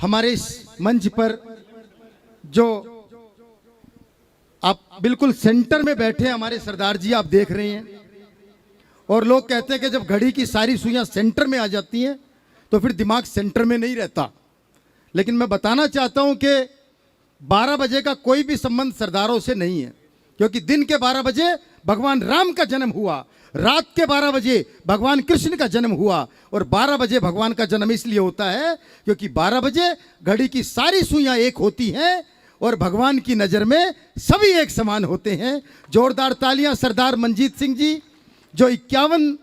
हमारे इस मंच पर जो आप बिल्कुल सेंटर में बैठे हैं हमारे सरदार जी, आप देख रहे हैं। और लोग कहते हैं कि जब घड़ी की सारी सुइयां सेंटर में आ जाती हैं तो फिर दिमाग सेंटर में नहीं रहता। लेकिन मैं बताना चाहता हूं कि 12 बजे का कोई भी संबंध सरदारों से नहीं है, क्योंकि दिन के 12 बजे भगवान राम का जन्म हुआ, रात के 12 बजे भगवान कृष्ण का जन्म हुआ। और 12 बजे भगवान का जन्म इसलिए होता है क्योंकि 12 बजे घड़ी की सारी सुइयां एक होती हैं और भगवान की नज़र में सभी एक समान होते हैं। जोरदार तालियां सरदार मंजीत सिंह जी, जो 51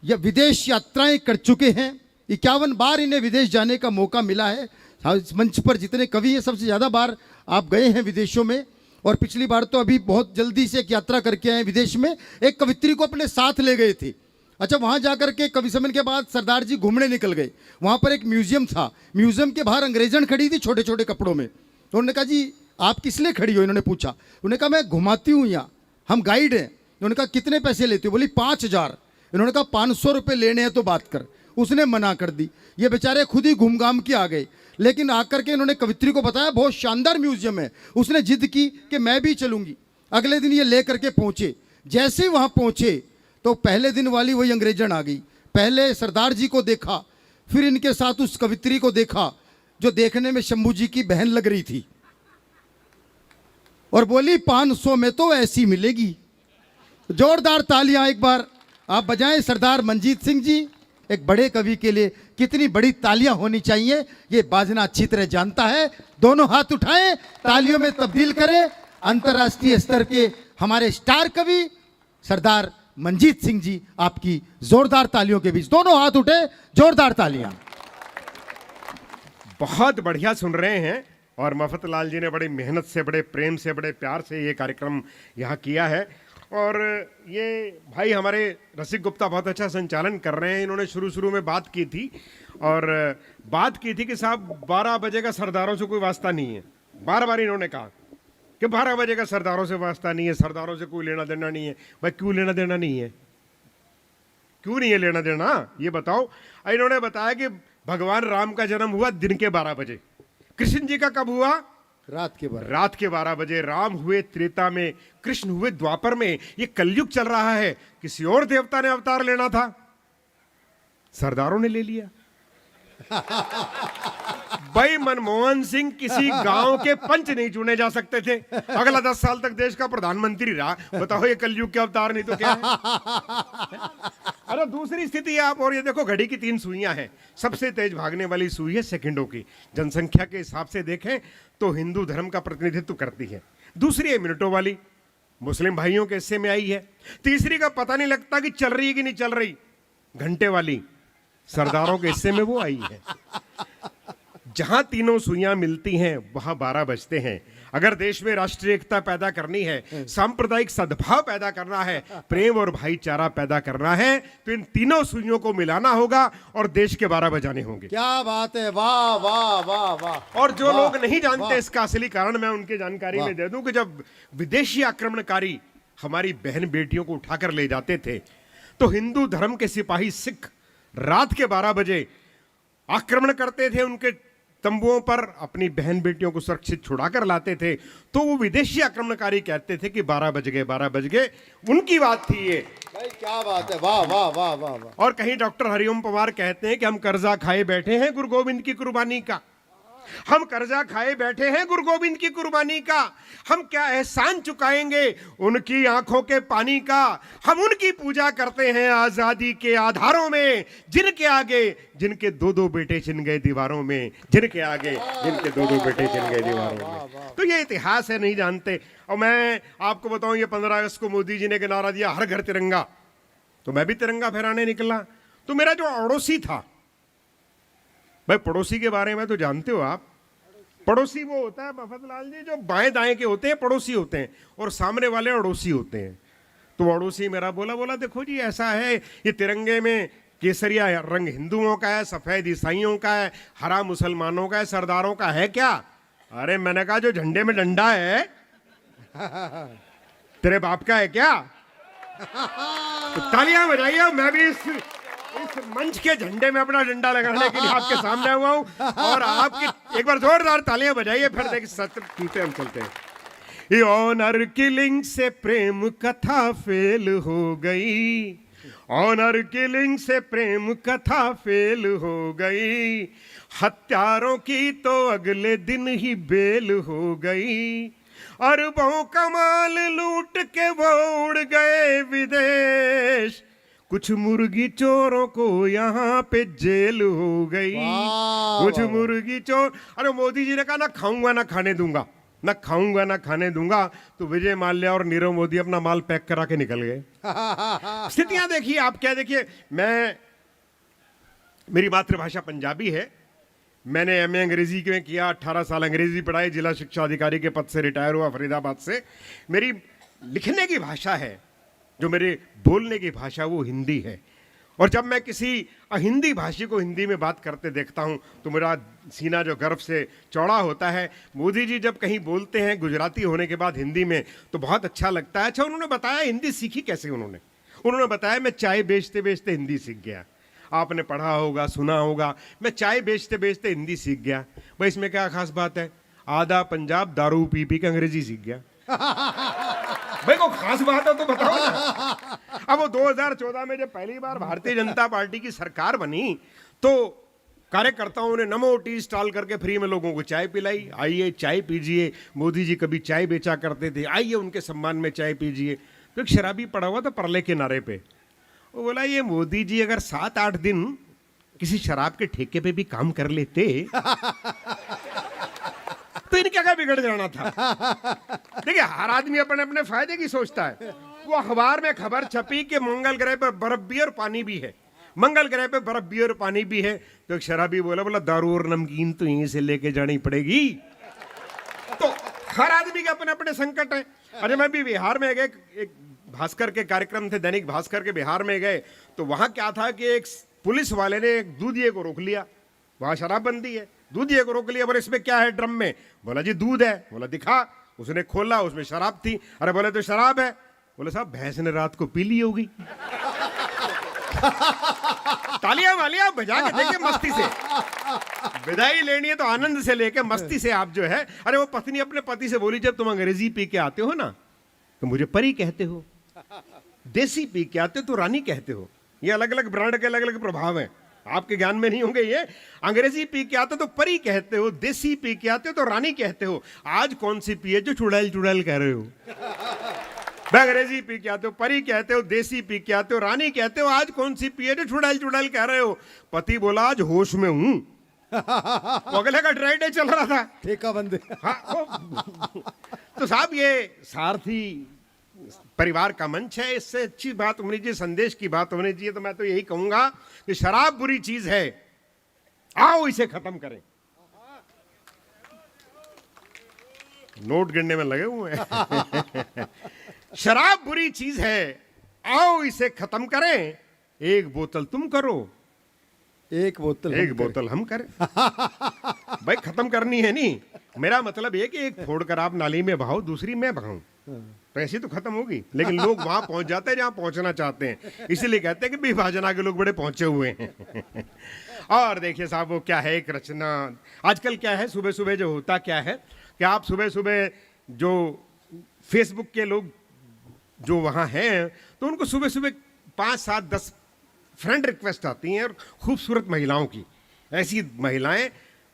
या विदेश यात्राएं कर चुके हैं। 51 बार इन्हें विदेश जाने का मौका मिला है। इस मंच पर जितने कवि हैं सबसे ज़्यादा बार आप गए हैं विदेशों में, और पिछली बार तो अभी बहुत जल्दी से एक यात्रा करके आए विदेश में। एक कवित्री को अपने साथ ले गए थे। अच्छा, वहाँ जाकर के कवि सम्मेलन के बाद सरदार जी घूमने निकल गए। वहाँ पर एक म्यूजियम था, म्यूजियम के बाहर अंग्रेजन खड़ी थी छोटे छोटे कपड़ों में। तो उन्होंने कहा जी आप किस लिए खड़ी हो, इन्होंने पूछा। उन्होंने कहा मैं घुमाती हूँ यहाँ, हम गाइड हैं। उन्होंने कहा कितने पैसे लेते हो, बोली 5000। इन्होंने कहा 500 रुपये लेने हैं तो बात कर। उसने मना कर दी। ये बेचारे खुद ही घूम घाम के आ गए, लेकिन आकर के इन्होंने कवित्री को बताया बहुत शानदार म्यूजियम है। उसने जिद की कि मैं भी चलूंगी। अगले दिन ये ले करके पहुंचे। जैसे ही वहां पहुंचे तो पहले दिन वाली वही अंग्रेजन आ गई। पहले सरदार जी को देखा, फिर इनके साथ उस कवित्री को देखा जो देखने में शंभू जी की बहन लग रही थी, और बोली 500 में तो ऐसी मिलेगी। जोरदार तालियां एक बार आप बजाएं सरदार मंजीत सिंह जी। एक बड़े कवि के लिए कितनी बड़ी तालियां होनी चाहिए ये बाजना अच्छी तरह जानता है। दोनों हाथ उठाएं, तालियों में तब्दील करें अंतर्राष्ट्रीय स्तर के हमारे स्टार कवि सरदार मंजीत सिंह जी। आपकी जोरदार तालियों के बीच दोनों हाथ उठे, जोरदार तालियां। बहुत बढ़िया सुन रहे हैं, और मफतलाल जी ने बड़ी मेहनत से, बड़े प्रेम से, बड़े प्यार से ये कार्यक्रम यहाँ किया है। और ये भाई हमारे रसिक गुप्ता बहुत अच्छा संचालन कर रहे हैं। इन्होंने शुरू में बात की थी, और बात की थी कि साहब 12 बजे का सरदारों से कोई वास्ता नहीं है। बार बार इन्होंने कहा कि 12 बजे का सरदारों से वास्ता नहीं है, सरदारों से कोई लेना देना नहीं है। भाई क्यों लेना देना नहीं है, क्यों नहीं है लेना देना, ये बताओ। इन्होंने बताया कि भगवान राम का जन्म हुआ दिन के 12 बजे। कृष्ण जी का कब हुआ? रात के 12 बजे। राम हुए त्रेता में, कृष्ण हुए द्वापर में। ये कलयुग चल रहा है, किसी और देवता ने अवतार लेना था, सरदारों ने ले लिया। भाई मनमोहन सिंह किसी गांव के पंच नहीं चुने जा सकते थे, अगला 10 साल तक देश का प्रधानमंत्री रहा। बताओ ये कलयुग के अवतार नहीं तो क्या है? अरे दूसरी स्थिति है आप, और ये देखो घड़ी की 3 सुइयां हैं। सबसे तेज भागने वाली सुई है सेकंडों की। जनसंख्या के हिसाब से देखें तो हिंदू धर्म का प्रतिनिधित्व करती है। दूसरी है मिनटों वाली, मुस्लिम भाइयों के हिस्से में आई है। तीसरी का पता नहीं लगता कि चल रही है कि नहीं चल रही, घंटे वाली, सरदारों के हिस्से में वो आई है। जहां तीनों सुइयां मिलती हैं वहां 12 बजते हैं। अगर देश में राष्ट्रीय एकता पैदा करनी है, सांप्रदायिक सद्भाव पैदा करना है, प्रेम और भाईचारा पैदा करना है, तो इन तीनों सुइयों को मिलाना होगा और देश के 12 बजाने होंगे। क्या बात है, वाह वाह वाह वाह। और जो लोग नहीं जानते इसका असली कारण मैं उनकी जानकारी में दे दूं कि जब विदेशी आक्रमणकारी हमारी बहन बेटियों को उठाकर ले जाते थे तो हिंदू धर्म के सिपाही सिख रात के 12 बजे आक्रमण करते थे, उनके तंबुओं पर अपनी बहन बेटियों को सुरक्षित छुड़ाकर लाते थे। तो वो विदेशी आक्रमणकारी कहते थे कि 12 बज गए, 12 बज गए। उनकी बात थी ये। भाई क्या बात है, वाह वाह वाह वाह वाह। और कहीं डॉक्टर हरिओम पवार कहते हैं कि हम कर्जा खाए बैठे हैं गुरु गोविंद की कुर्बानी का। हम कर्जा खाए बैठे हैं गुरु गोविंद की कुर्बानी का। हम क्या एहसान चुकाएंगे उनकी आंखों के पानी का। हम उनकी पूजा करते हैं आजादी के आधारों में, जिनके आगे जिनके 2-2 बेटे छिन गए दीवारों में, जिनके आगे जिनके 2-2 बेटे छिन गए दीवारों में। तो ये इतिहास है, नहीं जानते। और मैं आपको बताऊं, ये 15 अगस्त को मोदी जी ने नारा दिया हर घर तिरंगा, तो मैं भी तिरंगा फहराने निकला। तो मेरा जो अड़ोसी था, भाई पड़ोसी के बारे में तो जानते हो आप, पड़ोसी वो होता है मफतलाल जी जो बाएं दाएं के होते हैं, पड़ोसी होते हैं, और सामने वाले अड़ोसी होते हैं। तो अड़ोसी मेरा बोला देखो जी ऐसा है, ये तिरंगे में केसरिया रंग हिंदुओं का है, सफेद ईसाइयों का है, हरा मुसलमानों का है, सरदारों का है क्या? अरे मैंने कहा जो झंडे में डंडा है तेरे बाप का है क्या? तो तालियां बजाइए। मैं भी इस मंच के झंडे में अपना डंडा लगाने के लिए आपके सामने हुआ हूं और आपकी एक बार जोरदार तालियां बजाइए, फिर देखिए सत्र टूटे हम चलते हैं। ये ऑनर किलिंग से प्रेम कथा फेल हो गई, ऑनर किलिंग से प्रेम कथा फेल हो गई, हत्यारों की तो अगले दिन ही बेल हो गई, अरबों का माल लूट के वो उड़ गए विदेश, कुछ मुर्गी चोरों को यहाँ पे जेल हो गई, कुछ मुर्गी चोर। अरे मोदी जी ने कहा ना खाऊंगा ना खाने दूंगा, ना खाऊंगा ना खाने दूंगा, तो विजय माल्या और नीरव मोदी अपना माल पैक करा के निकल गए। स्थितियां देखिए आप, क्या देखिए, मेरी मातृभाषा पंजाबी है, मैंने एमए अंग्रेजी में किया, 18 साल अंग्रेजी पढ़ाई, जिला शिक्षा अधिकारी के पद से रिटायर हुआ फरीदाबाद से। मेरी लिखने की भाषा है, जो मेरे बोलने की भाषा वो हिंदी है, और जब मैं किसी अहिंदी भाषी को हिंदी में बात करते देखता हूं तो मेरा सीना जो गर्व से चौड़ा होता है। मोदी जी जब कहीं बोलते हैं गुजराती होने के बाद हिंदी में तो बहुत अच्छा लगता है। अच्छा, उन्होंने बताया हिंदी सीखी कैसे, उन्होंने बताया मैं चाय बेचते बेचते हिंदी सीख गया। आपने पढ़ा होगा, सुना होगा, मैं चाय बेचते बेचते हिंदी सीख गया। भाई इसमें क्या खास बात है, आधा पंजाब दारू पी पी के अंग्रेजी सीख गया। भाई को खास बात है तो बताओ ना। अब वो 2014 में जब पहली बार भारतीय जनता पार्टी की सरकार बनी तो कार्यकर्ताओं ने नमो टी स्टॉल करके फ्री में लोगों को चाय पिलाई, आइए चाय पीजिए। मोदी जी कभी चाय बेचा करते थे, आइए उनके सम्मान में चाय पीजिए। तो एक शराबी पड़ा हुआ था परले के नारे पे, वो बोला ये मोदी जी अगर 7-8 दिन किसी शराब के ठेके पे भी काम कर लेते तो इनका क्या बिगड़ जाना था। देखिए हर आदमी अपने अपने फायदे की सोचता है। वो अखबार में खबर छपी कि मंगल ग्रह पर बर्फ भी और पानी भी है, मंगल ग्रह पे बर्फ भी और पानी भी है। तो एक शराबी बोला दारू और नमकीन तो यहीं से लेके जानी पड़ेगी। तो हर आदमी के अपने अपने संकट है। अरे मैं भी बिहार में गए, एक भास्कर के कार्यक्रम थे, दैनिक भास्कर के, बिहार में गए तो वहां क्या था कि एक पुलिस वाले ने एक दूधिये को रोक लिया, वहां शराबबंदी है, दूधिये को रोक लिया। बोले इसमें क्या है ड्रम में? बोला जी दूध है। बोला दिखा। उसने खोला, उसमें शराब थी। अरे बोले तो शराब है। बोले साहब भैंस ने रात को पी ली होगी। तालियां वालियां बजा के देखिए मस्ती से, विदाई लेनी है तो आनंद से लेके मस्ती से आप जो है। अरे वो पत्नी अपने पति से बोली जब तुम अंग्रेजी पी के आते हो ना तो मुझे परी कहते हो, देसी पी के आते हो तो रानी कहते हो। ये अलग अलग ब्रांड के अलग अलग प्रभाव हैं, आपके ज्ञान में नहीं होंगे। ये अंग्रेजी पी के आते हो तो परी कहते हो, देसी पी के आते हो तो रानी कहते हो। आज कौन सी पी है जो चुड़ैल चुड़ैल कह रहे हो? अंग्रेजी पी के आते हो, परी कहते हो, देसी पी के आते हो, रानी कहते हो। आज कौन सी पी है जो चुड़ैल चुड़ैल कह रहे हो? पति बोला आज होश में हूं। अगले का ड्राई डे चल रहा था, ठेका बंद। हाँ, तो साहब ये सारथी परिवार का मंच है, इससे अच्छी बात होनी चाहिए, संदेश की बात होनी चाहिए। तो मैं तो यही कहूंगा कि शराब बुरी चीज है, आओ इसे खत्म करें। नोट गिनने में लगे हुए हैं। शराब बुरी चीज है, आओ इसे खत्म करें। एक बोतल तुम करो, एक बोतल हम करें। भाई खत्म करनी है नहीं, मेरा मतलब ये कि एक फोड़कर आप नाली में बहाओ, दूसरी मैं बहाऊं, तो ऐसी तो खत्म होगी। लेकिन लोग वहां पहुंच जाते हैं जहां पहुंचना चाहते हैं, इसीलिए कहते हैं कि विभाजना के लोग बड़े पहुंचे हुए हैं। और देखिए साहब वो क्या है, एक रचना आजकल क्या है, सुबह सुबह जो होता क्या है कि आप सुबह सुबह जो फेसबुक के लोग जो वहां हैं तो उनको सुबह सुबह 5, 7, 10 फ्रेंड रिक्वेस्ट आती हैं, और खूबसूरत महिलाओं की, ऐसी महिलाएं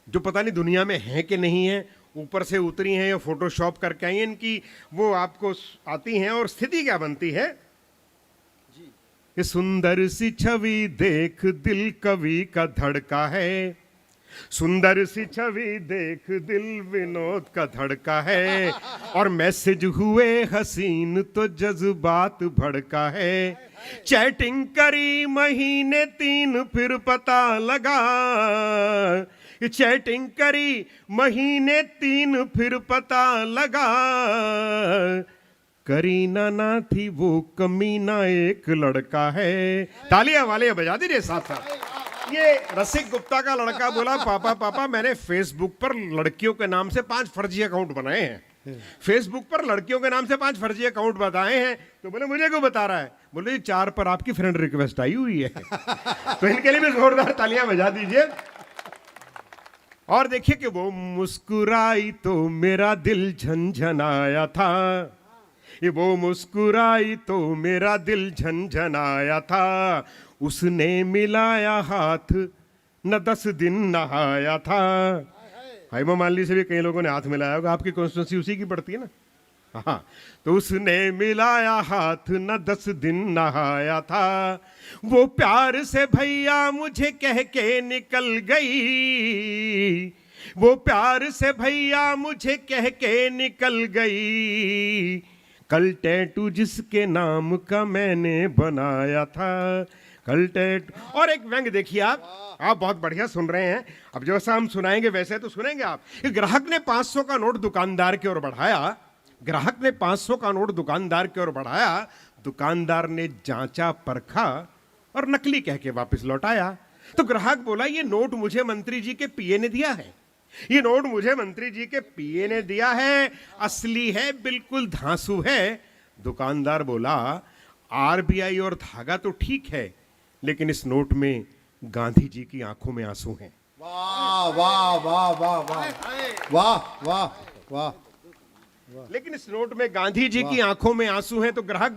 जो पता नहीं दुनिया में हैं कि नहीं है, ऊपर से उतरी हैं या फोटोशॉप करके आई हैं, इनकी वो आपको आती हैं। और स्थिति क्या बनती है कि सुंदर सी छवि देख दिल कवि का धड़का है, सुंदर सी छवि देख दिल विनोद का धड़का है, और मैसेज हुए हसीन तो जज्बात भड़का है। चैटिंग करी महीने 3 फिर पता लगा, चैटिंग करी महीने 3 फिर पता लगा, करीना ना थी वो कमीना एक लड़का है। तालियां वाले बजा दीजिए साथ साथ। ये रसिक गुप्ता का लड़का बोला पापा मैंने फेसबुक पर लड़कियों के नाम से 5 फर्जी अकाउंट बनाए हैं। फेसबुक पर लड़कियों के नाम से 5 फर्जी अकाउंट बताए हैं। तो बोले मुझे क्यों बता रहा है? बोले 4 पर आपकी फ्रेंड रिक्वेस्ट आई हुई है। तो इनके लिए भी जोरदार तालियां बजा दीजिए। और देखिए कि वो मुस्कुराई तो मेरा दिल झनझनाया था, ये वो मुस्कुराई तो मेरा दिल झनझनाया था, उसने मिलाया हाथ न 10 दिन नहाया था। हेमा मालिनी से भी कई लोगों ने हाथ मिलाया होगा, आपकी कॉन्स्टिट्यूंसी उसी की पड़ती है ना। हाँ, तो उसने मिलाया हाथ न 10 दिन नहाया था, वो प्यार से भैया मुझे कह के निकल गई, वो प्यार से भैया मुझे कह के निकल गई, कल टैटू जिसके नाम का मैंने बनाया था, कल टैटू। और एक व्यंग देखिए आप बहुत बढ़िया सुन रहे हैं। अब जैसा हम सुनाएंगे वैसे तो सुनेंगे आप। ग्राहक ने 500 का नोट दुकानदार की ओर बढ़ाया, ग्राहक ने 500 का नोट दुकानदार की ओर बढ़ाया, दुकानदार ने जांचा परखा और नकली कह के वापस लौटाया। तो ग्राहक बोला ये नोट मुझे मंत्री जी के पीए ने दिया है, ये नोट मुझे मंत्री जी के पीए ने दिया है, असली है बिल्कुल धांसू है। दुकानदार बोला आरबीआई और धागा तो ठीक है, लेकिन इस नोट में गांधी जी की आंखों में आंसू हैं। वाह वाह वाह वाह वाह वाह वाह वाह। लेकिन इस नोट में गांधी जी की आंखों में आंसू हैं। तो ग्राहक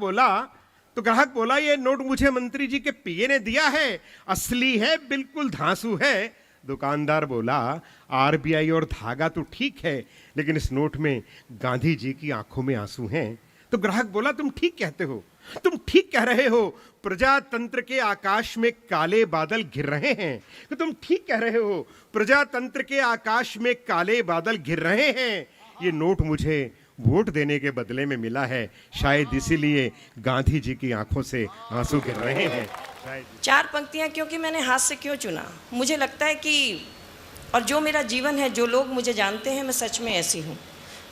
बोला ये नोट मुझे मंत्री जी के पीए ने दिया है, असली है बिल्कुल धांसू है। दुकानदार बोला आरबीआई और धागा तो ठीक है, लेकिन इस नोट में गांधी जी की आंखों में आंसू हैं। तो ग्राहक बोला तुम ठीक कहते हो, तुम ठीक कह रहे हो, प्रजातंत्र के आकाश में काले बादल घिर रहे हैं। तो तुम ठीक कह रहे हो, प्रजातंत्र के आकाश में काले बादल घिर रहे हैं। ये नोट मुझे वोट देने के बदले में मिला है, शायद इसीलिए गांधी जी की आंखों से आंसू गिर रहे हैं। 4 पंक्तियां क्योंकि मैंने हाथ से क्यों चुना, मुझे लगता है कि और जो मेरा जीवन है, जो लोग मुझे जानते हैं, मैं सच में ऐसी हूँ।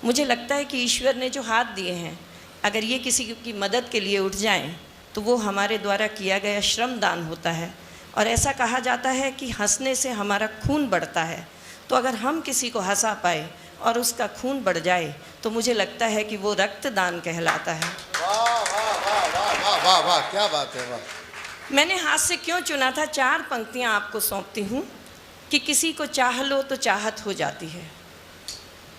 मुझे लगता है कि ईश्वर ने जो हाथ दिए हैं, अगर ये किसी की मदद के लिए उठ जाएं तो वो हमारे द्वारा किया गया श्रम दान होता है। और ऐसा कहा जाता है कि हंसने से हमारा खून बढ़ता है। तो अगर हम किसी को हंसा पाए और उसका खून बढ़ जाए तो मुझे लगता है कि वो रक्तदान कहलाता है। वाह वाह वाह वाह वाह वाह वाह, क्या बात है, वाह। मैंने हाथ से क्यों चुना था, 4 पंक्तियां आपको सौंपती हूँ कि किसी को चाह लो तो चाहत हो जाती है,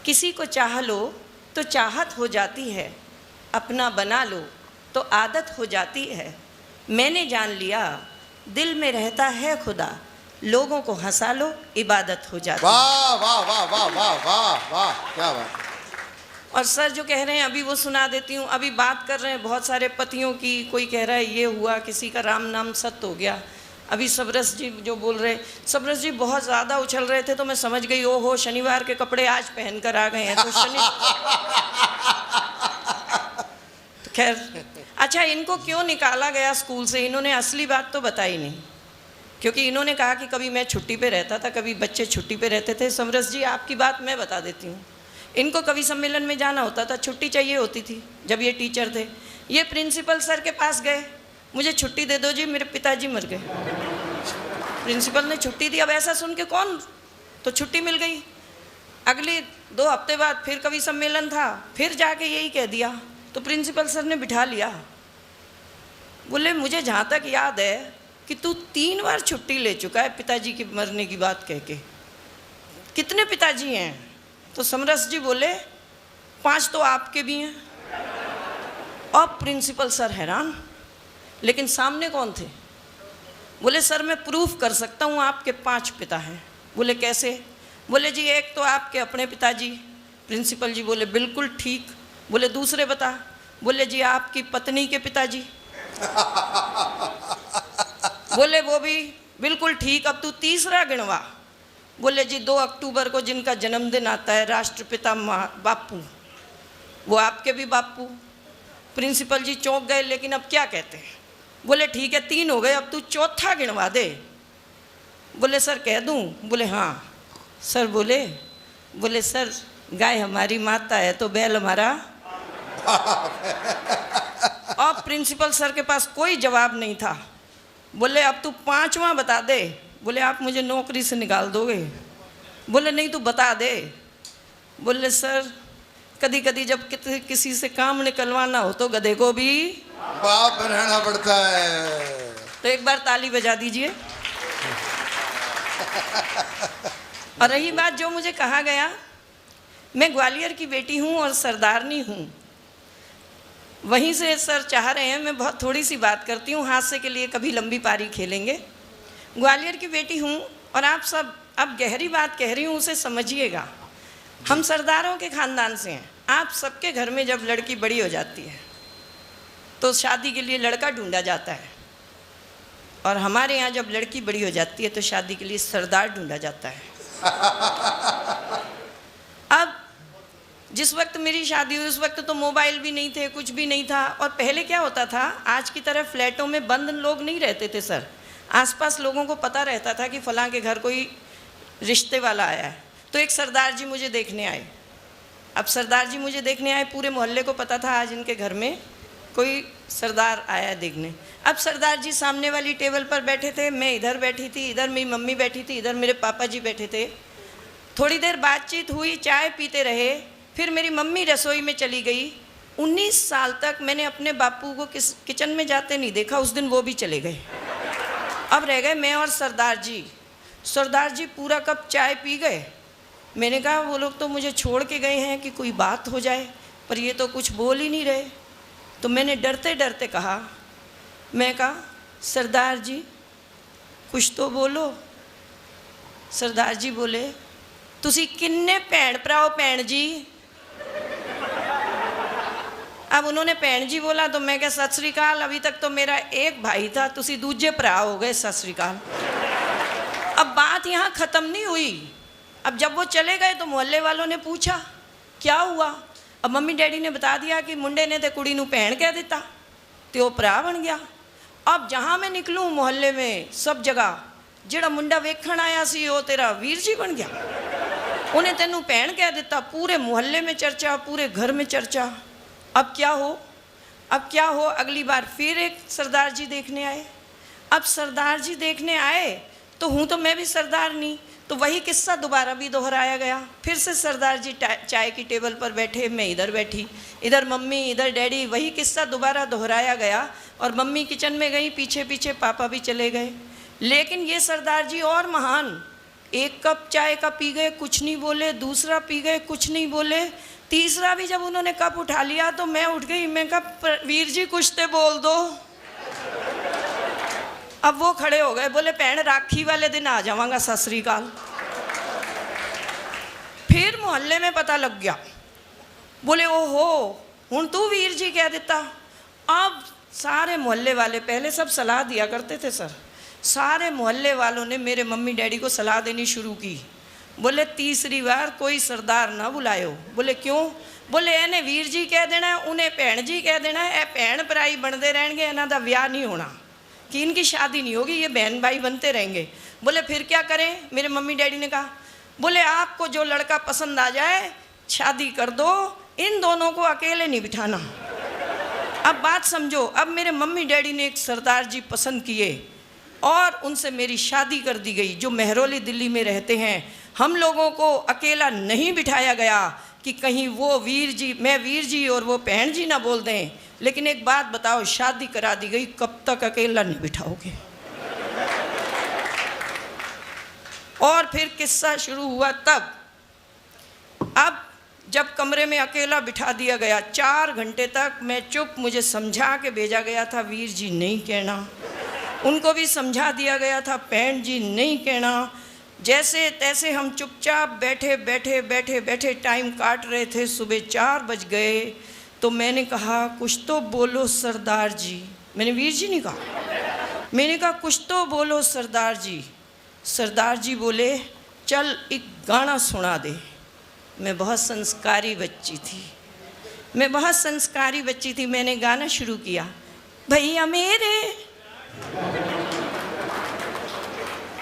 किसी को चाह लो तो चाहत हो जाती है, अपना बना लो तो आदत हो जाती है। मैंने जान लिया दिल में रहता है खुदा, लोगों को हंसा लो इबादत हो जाती है। वाह वाह वाह वाह वाह वाह वाह, क्या बात। और सर जो कह रहे हैं अभी वो सुना देती हूँ। अभी बात कर रहे हैं बहुत सारे पतियों की, कोई कह रहा है ये हुआ, किसी का राम नाम सत्य हो गया। अभी सबरस जी जो बोल रहे, सबरस जी बहुत ज़्यादा उछल रहे थे तो मैं समझ गई ओहो शनिवार के कपड़े आज पहन कर आ गए हैं। तो खैर अच्छा, इनको क्यों निकाला गया स्कूल से, इन्होंने असली बात तो बताई नहीं। क्योंकि इन्होंने कहा कि कभी मैं छुट्टी पे रहता था, कभी बच्चे छुट्टी पे रहते थे। समरस जी आपकी बात मैं बता देती हूँ, इनको कवि सम्मेलन में जाना होता था, छुट्टी चाहिए होती थी जब ये टीचर थे। ये प्रिंसिपल सर के पास गए, मुझे छुट्टी दे दो जी, मेरे पिताजी मर गए। प्रिंसिपल ने छुट्टी दी। अब ऐसा सुन के कौन, तो छुट्टी मिल गई। अगले 2 हफ्ते बाद फिर कवि सम्मेलन था, फिर जाके यही कह दिया। तो प्रिंसिपल सर ने बिठा लिया, बोले मुझे जहाँ तक याद है कि तू 3 बार छुट्टी ले चुका है पिताजी के मरने की बात कह के। कितने पिताजी हैं? तो समरस जी बोले 5 तो आपके भी हैं। अब प्रिंसिपल सर हैरान, लेकिन सामने कौन थे? बोले सर मैं प्रूफ कर सकता हूँ आपके 5 पिता हैं। बोले कैसे? बोले जी एक तो आपके अपने पिताजी। प्रिंसिपल जी बोले बिल्कुल ठीक। बोले दूसरे बता? बोले जी आपकी पत्नी के पिताजी। बोले वो भी बिल्कुल ठीक। अब तू तीसरा गिनवा। बोले जी 2 अक्टूबर को जिनका जन्मदिन आता है, राष्ट्रपिता बापू, वो आपके भी बापू। प्रिंसिपल जी चौंक गए, लेकिन अब क्या कहते हैं? बोले ठीक है 3 हो गए, अब तू चौथा गिनवा दे। बोले सर कह दूं? बोले हाँ। सर बोले सर गाय हमारी माता है तो बैल हमारा। अब प्रिंसिपल सर के पास कोई जवाब नहीं था। बोले अब तू 5वां बता दे। बोले आप मुझे नौकरी से निकाल दोगे? बोले नहीं तू बता दे। बोले सर कभी कभी जब किसी से काम निकलवाना हो तो गधे को भी बाप रहना पड़ता है। तो एक बार ताली बजा दीजिए। और रही बात जो मुझे कहा गया, मैं ग्वालियर की बेटी हूँ और सरदारनी हूँ। वहीं से सर चाह रहे हैं मैं बहुत थोड़ी सी बात करती हूँ, हादसे के लिए कभी लंबी पारी खेलेंगे। ग्वालियर की बेटी हूँ और आप सब अब गहरी बात कह रही हूँ उसे समझिएगा। हम सरदारों के ख़ानदान से हैं। आप सबके घर में जब लड़की बड़ी हो जाती है तो शादी के लिए लड़का ढूंढा जाता है, और हमारे यहाँ जब लड़की बड़ी हो जाती है तो शादी के लिए सरदार ढूंढा जाता है। अब जिस वक्त मेरी शादी हुई उस वक्त तो मोबाइल भी नहीं थे, कुछ भी नहीं था। और पहले क्या होता था, आज की तरह फ्लैटों में बंद लोग नहीं रहते थे सर। आसपास लोगों को पता रहता था कि फलां के घर कोई रिश्ते वाला आया है, तो एक सरदार जी मुझे देखने आए। अब सरदार जी मुझे देखने आए, पूरे मोहल्ले को पता था आज इनके घर में कोई सरदार आया है देखने। अब सरदार जी सामने वाली टेबल पर बैठे थे, मैं इधर बैठी थी, इधर मेरी मम्मी बैठी थी, इधर मेरे पापा जी बैठे थे। थोड़ी देर बातचीत हुई, चाय पीते रहे, फिर मेरी मम्मी रसोई में चली गई। 19 साल तक मैंने अपने बापू को किचन में जाते नहीं देखा, उस दिन वो भी चले गए। अब रह गए मैं और सरदार जी। सरदार जी पूरा कप चाय पी गए। मैंने कहा वो लोग तो मुझे छोड़ के गए हैं कि कोई बात हो जाए, पर ये तो कुछ बोल ही नहीं रहे। तो मैंने डरते डरते कहा, मैं कहा सरदार जी कुछ तो बोलो। सरदार जी बोले, तुसी किन्ने भैन भरा हो भैन जी। अब उन्होंने भैन जी बोला तो मैं कहा सत श्री अकाल, अभी तक तो मेरा एक भाई था, तुसी दूजे भरा हो गए, सत श्री अकाल। अब बात यहाँ ख़त्म नहीं हुई। अब जब वो चले गए तो मोहल्ले वालों ने पूछा क्या हुआ। अब मम्मी डैडी ने बता दिया कि मुंडे ने तो कुड़ी नूं भैन कह दिता तो वो भरा बन गया। अब जहाँ मैं निकलूँ मोहल्ले में सब जगह ਜਿਹੜਾ मुंडा वेखण आया सी वो तेरा वीर जी बन गया, उन्हें तेनू भैन कह दिता। पूरे मोहल्ले में चर्चा, पूरे घर में चर्चा। अब क्या हो, अब क्या हो। अगली बार फिर एक सरदार जी देखने आए। अब सरदार जी देखने आए तो हूँ तो मैं भी सरदार नहीं, तो वही किस्सा दोबारा भी दोहराया गया। फिर से सरदार जी चाय की टेबल पर बैठे, मैं इधर बैठी, इधर मम्मी इधर डैडी, वही किस्सा दोबारा दोहराया गया। और मम्मी किचन में गई, पीछे पीछे पापा भी चले गए। लेकिन ये सरदार जी और महान, एक कप चाय का पी गए, कुछ नहीं बोले, दूसरा पी गए, कुछ नहीं बोले, तीसरा भी जब उन्होंने कप उठा लिया तो मैं उठ गई। मैं कहा वीर जी कुछ तो बोल दो। अब वो खड़े हो गए, बोले भैन राखी वाले दिन आ जावांगा, सत श्री अकाल। फिर मोहल्ले में पता लग गया, बोले ओहो हुण तू वीर जी कह दिता। अब सारे मोहल्ले वाले, पहले सब सलाह दिया करते थे सर, सारे मोहल्ले वालों ने मेरे मम्मी डैडी को सलाह देनी शुरू की। बोले तीसरी बार कोई सरदार ना बुलायो। बोले क्यों। बोले इन्हें वीर जी कह देना है, उन्हें भैन जी कह देना है, ए भैन भराई बनते रहेंगे, इन्हों का ब्याह नहीं होना, कि इनकी शादी नहीं होगी, ये बहन भाई बनते रहेंगे। बोले फिर क्या करें। मेरे मम्मी डैडी ने कहा, बोले आपको जो लड़का पसंद आ जाए शादी कर दो, इन दोनों को अकेले नहीं बिठाना। अब बात समझो, अब मेरे मम्मी डैडी ने एक सरदार जी पसंद किए और उनसे मेरी शादी कर दी गई, जो महरौली दिल्ली में रहते हैं। हम लोगों को अकेला नहीं बिठाया गया कि कहीं वो वीर जी, मैं वीर जी और वो बहन जी ना बोल दें। लेकिन एक बात बताओ, शादी करा दी गई, कब तक अकेला नहीं बिठाओगे। और फिर किस्सा शुरू हुआ तब। अब जब कमरे में अकेला बिठा दिया गया, 4 घंटे तक मैं चुप, मुझे समझा के भेजा गया था वीर जी नहीं कहना, उनको भी समझा दिया गया था बहन जी नहीं कहना। जैसे तैसे हम चुपचाप बैठे बैठे बैठे बैठे टाइम काट रहे थे। सुबह 4 बज गए तो मैंने कहा कुछ तो बोलो सरदार जी। मैंने वीर जी नहीं कहा, मैंने कहा कुछ तो बोलो सरदार जी। सरदार जी बोले चल एक गाना सुना दे। मैं बहुत संस्कारी बच्ची थी, मैं बहुत संस्कारी बच्ची थी। मैंने गाना शुरू किया, भैया मेरे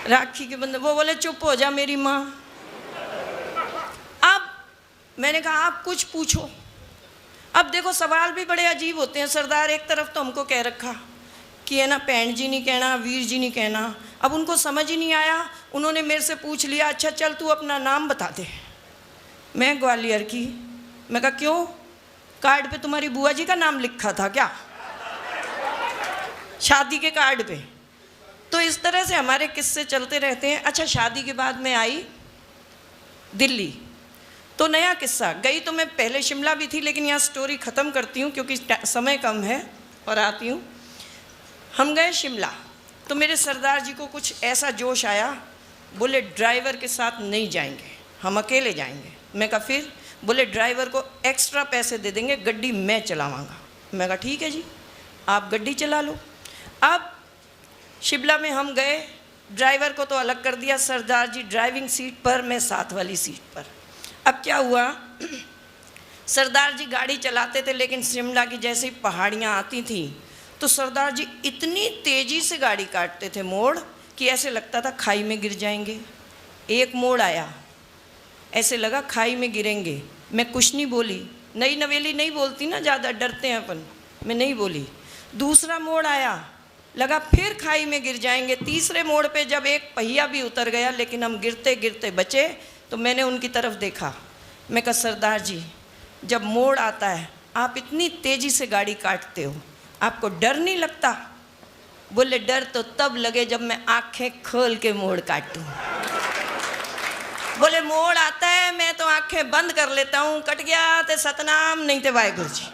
राखी के बंधन। वो बोले चुप हो जा मेरी माँ। अब मैंने कहा आप कुछ पूछो। अब देखो सवाल भी बड़े अजीब होते हैं। सरदार एक तरफ तो हमको कह रखा कि है ना बहन जी नहीं कहना, वीर जी नहीं कहना। अब उनको समझ ही नहीं आया, उन्होंने मेरे से पूछ लिया अच्छा चल तू अपना नाम बता दे। मैं ग्वालियर की, मैं कहा क्यों, कार्ड पे तुम्हारी बुआ जी का नाम लिखा था क्या, शादी के कार्ड पे। तो इस तरह से हमारे किस्से चलते रहते हैं। अच्छा, शादी के बाद मैं आई दिल्ली, तो नया किस्सा। गई तो मैं पहले शिमला भी थी, लेकिन यहाँ स्टोरी ख़त्म करती हूँ क्योंकि समय कम है और आती हूँ। हम गए शिमला, तो मेरे सरदार जी को कुछ ऐसा जोश आया, बोले ड्राइवर के साथ नहीं जाएंगे, हम अकेले जाएंगे। मैं कहा फिर? बोले ड्राइवर को एक्स्ट्रा पैसे दे देंगे, गड्डी मैं चलावांगा। मैं कहा ठीक है जी, आप गड्डी चला लो। अब शिमला में हम गए, ड्राइवर को तो अलग कर दिया, सरदार जी ड्राइविंग सीट पर, मैं साथ वाली सीट पर। अब क्या हुआ, सरदार जी गाड़ी चलाते थे, लेकिन शिमला की जैसे ही पहाड़ियाँ आती थी तो सरदार जी इतनी तेज़ी से गाड़ी काटते थे मोड़ कि ऐसे लगता था खाई में गिर जाएंगे। एक मोड़ आया, ऐसे लगा खाई में गिरेंगे, मैं कुछ नहीं बोली, नई नवेली नहीं बोलती ना, ज़्यादा डरते हैं अपन, मैं नहीं बोली। दूसरा मोड़ आया, लगा फिर खाई में गिर जाएंगे। तीसरे मोड़ पे जब एक पहिया भी उतर गया, लेकिन हम गिरते गिरते बचे, तो मैंने उनकी तरफ देखा। मैं कहा सरदार जी, जब मोड़ आता है आप इतनी तेज़ी से गाड़ी काटते हो, आपको डर नहीं लगता? बोले डर तो तब लगे जब मैं आंखें खोल के मोड़ काटूं। बोले मोड़ आता है मैं तो आंखें बंद कर लेता हूँ, कट गया तो सतनाम, नहीं तो वाहेगुरु जी।